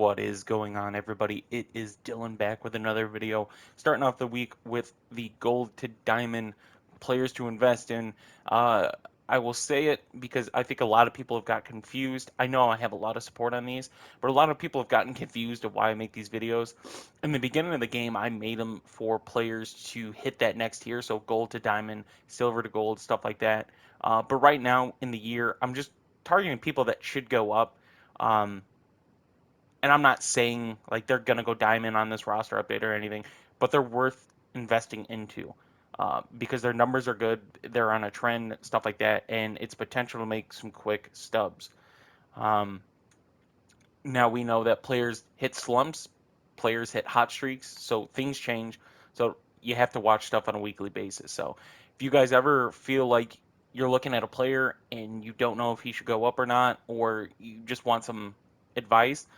What is going on, everybody? It is Dylan back with another video. Starting off the week with the gold to diamond players to invest in. Uh, I will say it because I think a lot of people have got confused. I know I have a lot of support on these, but a lot of people have gotten confused of why I make these videos. In the beginning of the game, I made them for players to hit that next tier, so gold to diamond, silver to gold, stuff like that. But right now in the year, I'm just targeting people that should go up. Um, and I'm not saying like they're gonna go diamond on this roster update or anything, but they're worth investing into because their numbers are good, they're on a trend, stuff like that, and it's potential to make some quick stubs. Um, Now we know that players hit slumps, players hit hot streaks, so things change. So you have to watch stuff on a weekly basis. So if you guys ever feel like you're looking at a player and you don't know if he should go up or not, or you just want some advice,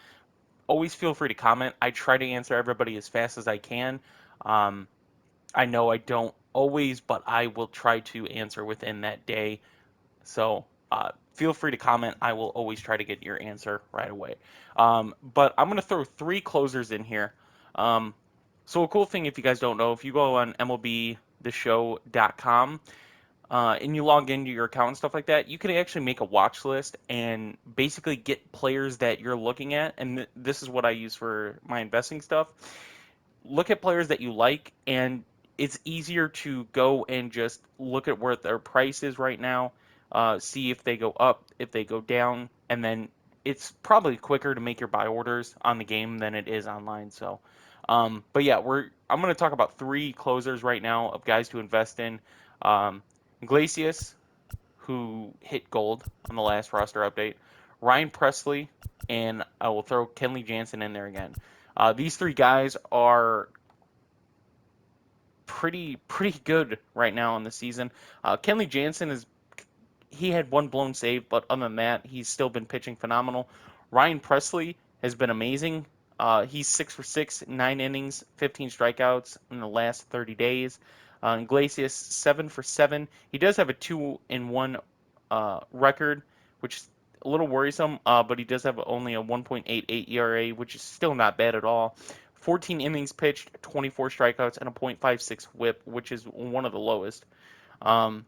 always feel free to comment. I try to answer everybody as fast as I can. Um, I know I don't always, but I will try to answer within that day. So feel free to comment. I will always try to get your answer right away. But I'm going to throw three closers in here. Um, so a cool thing, if you guys don't know, if you go on MLBtheshow.com, and you log into your account and stuff like that, you can actually make a watch list and basically get players that you're looking at. And this is what I use for my investing stuff. Look at players that you like, and it's easier to go and just look at where their price is right now, see if they go up, if they go down, and then it's probably quicker to make your buy orders on the game than it is online. So, but yeah, I'm going to talk about three closers right now of guys to invest in. Um, Iglesias, who hit gold on the last roster update, Ryan Presley, and I will throw Kenley Jansen in there again. These three guys are pretty good right now in the season. Kenley Jansen he had one blown save, but other than that, he's still been pitching phenomenal. Ryan Presley has been amazing. He's 6 for 6, 9 innings, 15 strikeouts in the last 30 days. Iglesias 7 for 7. He does have a 2-1 record, which is a little worrisome, but he does have only a 1.88 ERA, which is still not bad at all. 14 innings pitched, 24 strikeouts, and a .56 WHIP, which is one of the lowest. Um,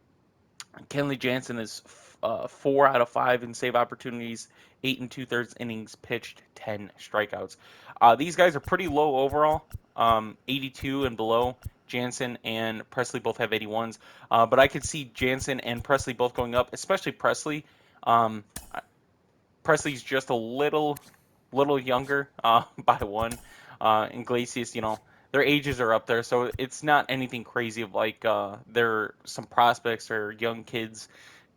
Kenley Jansen is 4 out of 5 in save opportunities, 8 2/3 innings pitched, 10 strikeouts. These guys are pretty low overall, 82 and below. Jansen and Presley both have 81s, but I could see Jansen and Presley both going up, especially Presley. Um, Presley's just a little younger by one. Iglesias, their ages are up there, so it's not anything crazy of like they're some prospects or young kids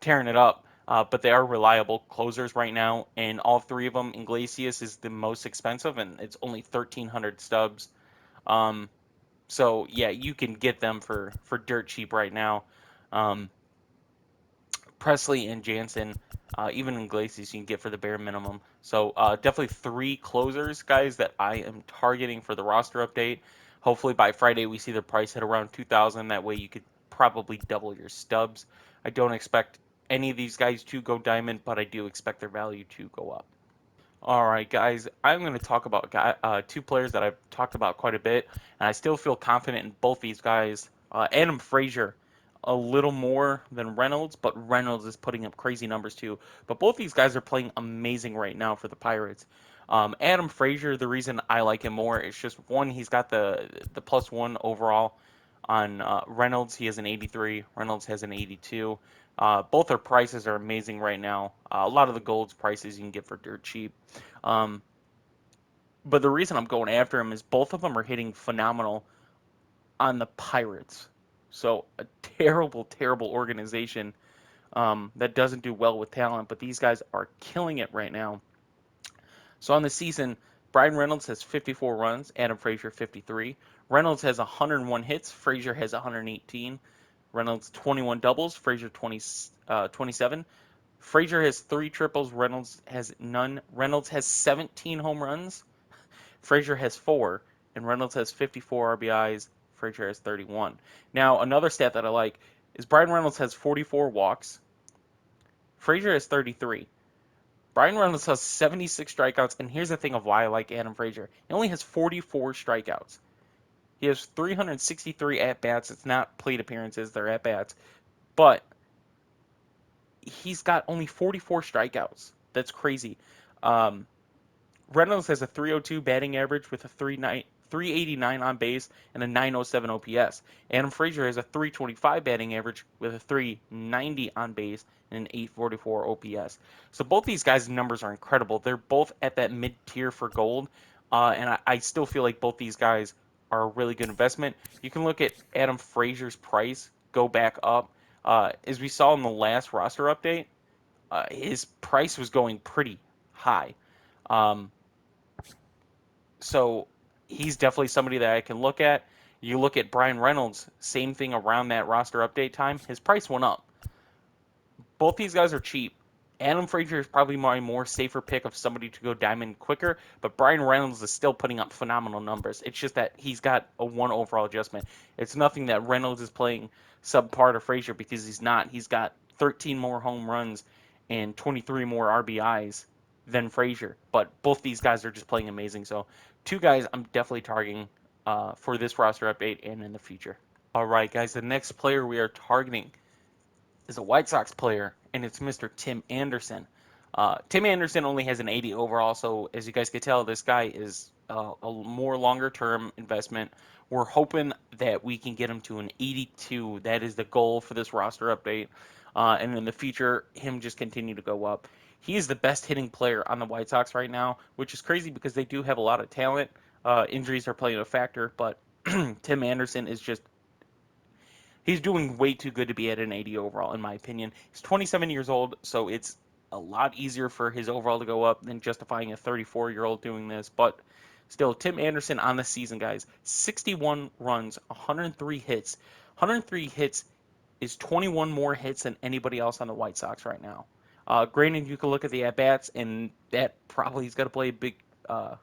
tearing it up. But they are reliable closers right now, and all three of them, Iglesias is the most expensive, and it's only 1,300 stubs. Um, so yeah, you can get them for dirt cheap right now. Um, Presley and Jansen, even Iglesias, you can get for the bare minimum. So definitely three closers, guys, that I am targeting for the roster update. Hopefully by Friday we see the price hit around 2,000. That way you could probably double your stubs. I don't expect any of these guys to go diamond, but I do expect their value to go up. All right, guys, I'm going to talk about two players that I've talked about quite a bit, and I still feel confident in both these guys. Adam Frazier, a little more than Reynolds, but Reynolds is putting up crazy numbers too. But both these guys are playing amazing right now for the Pirates. Adam Frazier, the reason I like him more is just one, he's got the +1 overall on Reynolds. He has an 83. Reynolds has an 82. Both their prices are amazing right now. A lot of the gold's prices you can get for dirt cheap. Um, but the reason I'm going after him is both of them are hitting phenomenal on the Pirates. So a terrible organization that doesn't do well with talent, but these guys are killing it right now. So on the season, Brian Reynolds has 54 runs, Adam Frazier 53. Reynolds has 101 hits, Frazier has 118. Reynolds 21 doubles, Frazier 27. Frazier has 3 triples, Reynolds has none. Reynolds has 17 home runs, Frazier has 4, and Reynolds has 54 RBIs, Frazier has 31. Now, another stat that I like is Brian Reynolds has 44 walks, Frazier has 33. Brian Reynolds has 76 strikeouts, and here's the thing of why I like Adam Frazier. He only has 44 strikeouts. He has 363 at-bats. It's not plate appearances, they're at-bats. But he's got only 44 strikeouts. That's crazy. Um, Reynolds has a 302 batting average with a 389 on base and a 907 OPS. Adam Frazier has a 325 batting average with a 390 on base and an 844 OPS. So both these guys' numbers are incredible. They're both at that mid tier for gold, and I still feel like both these guys are a really good investment. You can look at Adam Frazier's price go back up. As we saw in the last roster update, his price was going pretty high. Um, so he's definitely somebody that I can look at. You look at Brian Reynolds, same thing around that roster update time. His price went up. Both these guys are cheap. Adam Frazier is probably my more safer pick of somebody to go diamond quicker, but Brian Reynolds is still putting up phenomenal numbers. It's just that he's got a one overall adjustment. It's nothing that Reynolds is playing subpar to Frazier because he's not. He's got 13 more home runs and 23 more RBIs than Frazier, but both these guys are just playing amazing. So, two guys I'm definitely targeting for this roster update and in the future. All right, guys, the next player we are targeting is a White Sox player, and it's Mr. Tim Anderson. Tim Anderson only has an 80 overall, so as you guys can tell, this guy is a more longer-term investment. We're hoping that we can get him to an 82. That is the goal for this roster update, and in the future, him just continue to go up. He is the best hitting player on the White Sox right now, which is crazy because they do have a lot of talent. Injuries are playing a factor, but Tim Anderson is just he's doing way too good to be at an 80 overall, in my opinion. He's 27 years old, so it's a lot easier for his overall to go up than justifying a 34-year-old doing this. But still, Tim Anderson on the season, guys, 61 runs, 103 hits. 103 hits is 21 more hits than anybody else on the White Sox right now. Granted, you can look at the at bats, and that probably is going to play a big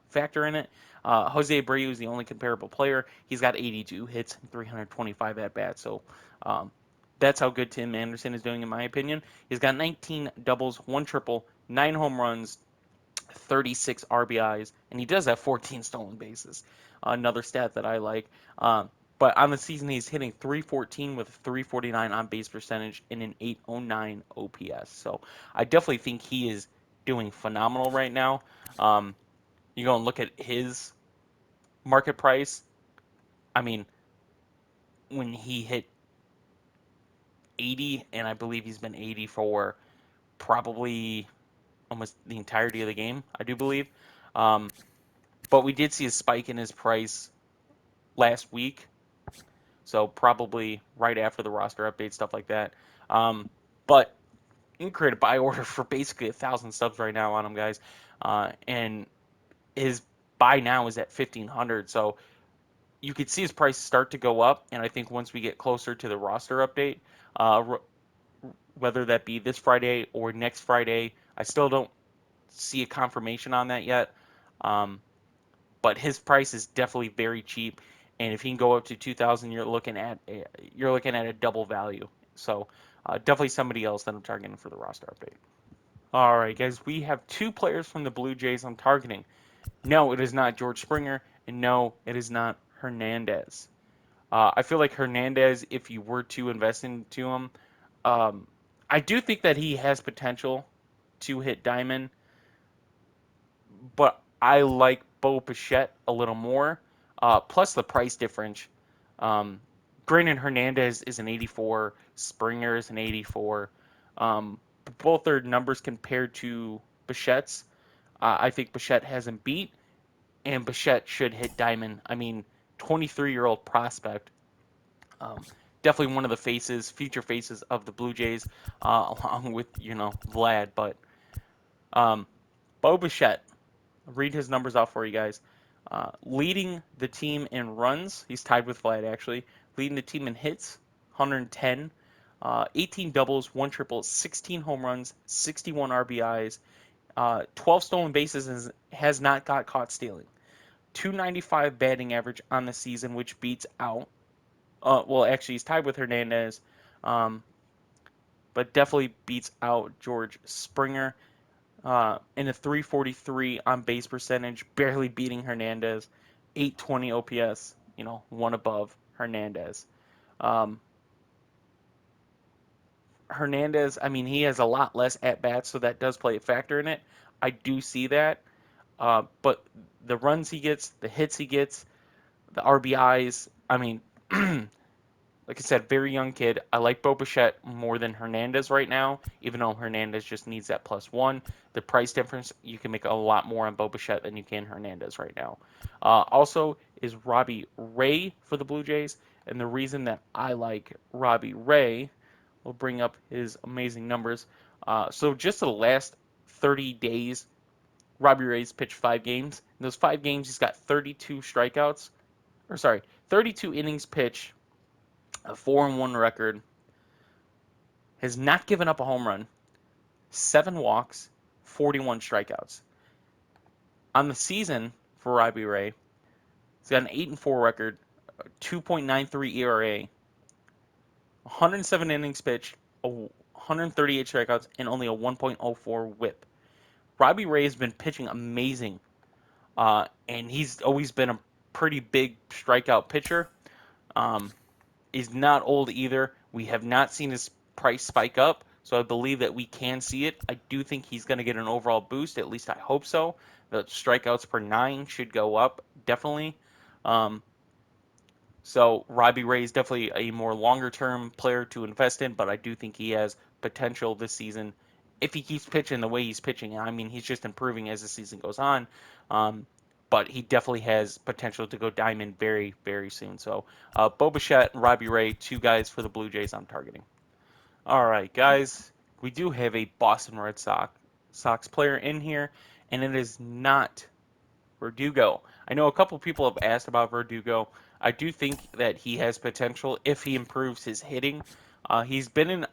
factor in it. Jose Breue is the only comparable player. He's got 82 hits and 325 at bats. So that's how good Tim Anderson is doing, in my opinion. He's got 19 doubles, one triple, 9 home runs, 36 RBIs, and he does have 14 stolen bases. Another stat that I like. But on the season, he's hitting 314 with a 349 on base percentage and an 809 OPS. So I definitely think he is doing phenomenal right now. You go and look at his market price. I mean, when he hit 80, and I believe he's been 80 for probably almost the entirety of the game, I do believe. Um, but we did see a spike in his price last week, so probably right after the roster update, stuff like that. But you can create a buy order for basically 1,000 subs right now on him, guys. And his buy now is at 1,500, so you could see his price start to go up, and I think once we get closer to the roster update, uh, whether that be this Friday or next Friday, I still don't see a confirmation on that yet. Um, but his price is definitely very cheap, and if he can go up to 2,000, you're looking at a double value. So definitely somebody else that I'm targeting for the roster update. All right, guys, we have two players from the Blue Jays I'm targeting. No, it is not George Springer, and no, it is not Hernandez. I feel like Hernandez, if you were to invest into him, um, I do think that he has potential to hit diamond, but I like Bo Bichette a little more. Plus the price difference. Um, Granted, Hernandez is an 84, Springer is an 84. Both their numbers compared to Bichette's. I think Bichette has him beat, and Bichette should hit diamond. I mean, 23-year-old prospect. Um, Definitely one of the future faces of the Blue Jays, along with Vlad. But um, Bo Bichette, read his numbers off for you guys. Leading the team in runs, he's tied with Vlad actually. Leading the team in hits, 110. 18 doubles, one triple, 16 home runs, 61 RBIs, 12 stolen bases, and has not got caught stealing. 295 batting average on the season, which beats out. Well, actually, he's tied with Hernandez, um, but definitely beats out George Springer. in a 343 on base percentage, barely beating Hernandez, 820 OPS, one above Hernandez. Um, Hernandez, I mean, he has a lot less at bats, so that does play a factor in it. I do see that. But the runs he gets, the hits he gets, the RBIs, I mean, like I said, very young kid. I like Bo Bichette more than Hernandez right now, even though Hernandez just needs that +1. The price difference, you can make a lot more on Bo Bichette than you can Hernandez right now. Also, is Robbie Ray for the Blue Jays. And the reason that I like Robbie Ray, will bring up his amazing numbers. So just the last 30 days, Robbie Ray's pitched 5 games. In those 5 games, he's got 32 strikeouts, or sorry, 32 innings pitched, a 4-1 record, has not given up a home run, 7 walks, 41 strikeouts. On the season for Robbie Ray, he's got an 8-4 record, 2.93 ERA, 107 innings pitched, 138 strikeouts, and only a 1.04 WHIP. Robbie Ray has been pitching amazing, and he's always been a pretty big strikeout pitcher. Um, he's not old either. We have not seen his price spike up, so I believe that we can see it. I do think he's going to get an overall boost. At least I hope so. The strikeouts per 9 should go up, definitely. Um, so Robbie Ray is definitely a more longer-term player to invest in, but I do think he has potential this season if he keeps pitching the way he's pitching. I mean, he's just improving as the season goes on. Um, but he definitely has potential to go diamond very, very soon. So, Bo Bichette and Robbie Ray, 2 guys for the Blue Jays I'm targeting. All right, guys, we do have a Boston Red Sox player in here, and it is not Verdugo. I know a couple people have asked about Verdugo. I do think that he has potential if he improves his hitting. He's been in.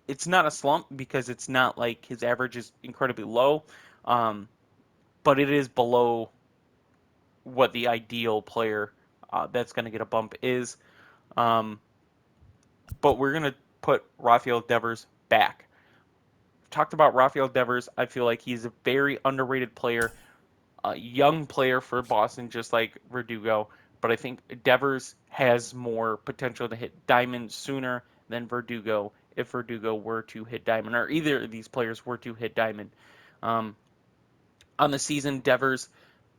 It's not a slump because it's not like his average is incredibly low, um, but it is below what the ideal player that's going to get a bump is. Um, but we're going to put Rafael Devers back. We've talked about Rafael Devers. I feel like he's a very underrated player, a young player for Boston, just like Verdugo. But I think Devers has more potential to hit diamond sooner than Verdugo if Verdugo were to hit diamond, or either of these players were to hit diamond. Um, on the season, Devers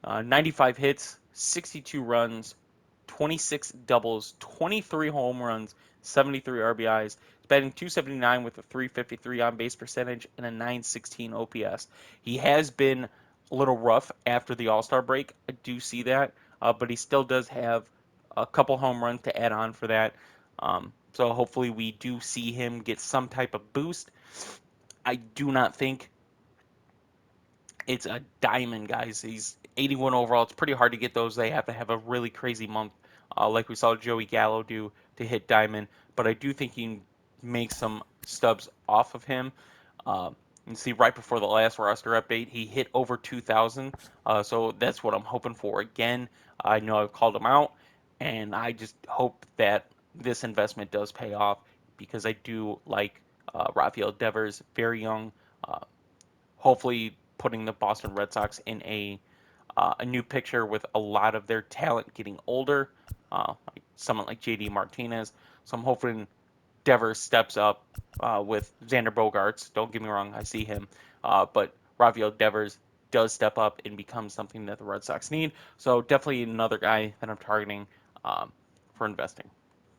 95 hits, 62 runs, 26 doubles, 23 home runs, 73 RBIs. He's batting 279 with a 353 on base percentage and a 916 OPS. He has been a little rough after the All Star break. I do see that, but he still does have a couple home runs to add on for that. So hopefully we do see him get some type of boost. I do not think it's a diamond, guys. He's 81 overall. It's pretty hard to get those. They have to have a really crazy month, like we saw Joey Gallo do to hit diamond. But I do think you can make some stubs off of him. You see, right before the last roster update, he hit over 2,000. So that's what I'm hoping for. Again, I know I've called him out, and I just hope that this investment does pay off because I do like Rafael Devers, very young. Uh, Hopefully putting the Boston Red Sox in a new picture with a lot of their talent getting older, like someone like JD Martinez. So I'm hoping Devers steps up with Xander Bogaerts. Don't get me wrong, I see him, but Rafael Devers does step up and become something that the Red Sox need. So definitely another guy that I'm targeting for investing.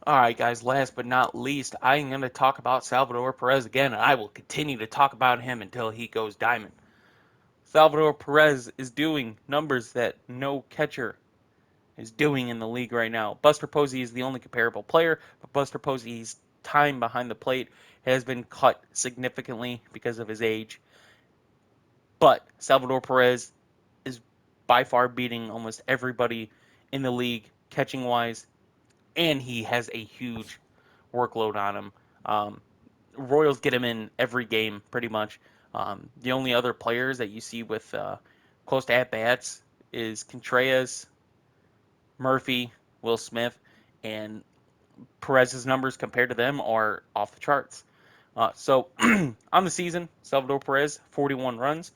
All right, guys, last but not least, I'm going to talk about Salvador Perez again, and I will continue to talk about him until he goes diamond. Salvador Perez is doing numbers that no catcher is doing in the league right now. Buster Posey is the only comparable player, but Buster Posey's time behind the plate has been cut significantly because of his age. But Salvador Perez is by far beating almost everybody in the league catching wise, and he has a huge workload on him. Um, Royals get him in every game pretty much. The only other players that you see with close to at bats is Contreras, Murphy, Will Smith, and Perez's numbers compared to them are off the charts. So on the season, Salvador Perez 41 runs,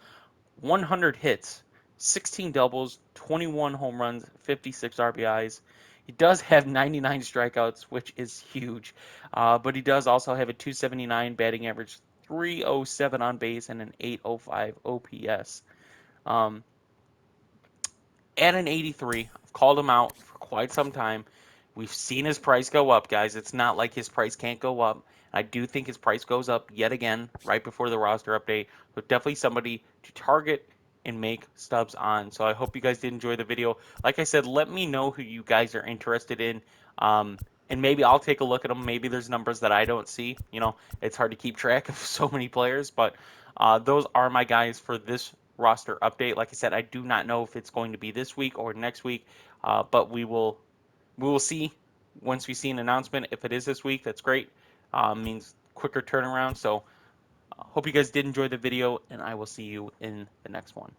100 hits, 16 doubles, 21 home runs, 56 RBIs. He does have 99 strikeouts, which is huge. But he does also have a 279 batting average, 307 on base, and an 805 OPS. Um, at an 83, I've called him out for quite some time. We've seen his price go up, guys. It's not like his price can't go up. I do think his price goes up yet again right before the roster update. So definitely somebody to target and make stubs on. So I hope you guys did enjoy the video. Like I said, let me know who you guys are interested in. And maybe I'll take a look at them. Maybe there's numbers that I don't see. It's hard to keep track of so many players, but those are my guys for this roster update. Like I said, I do not know if it's going to be this week or next week, but we will see once we see an announcement. If it is this week, that's great. Means quicker turnaround. So hope you guys did enjoy the video, and I will see you in the next one.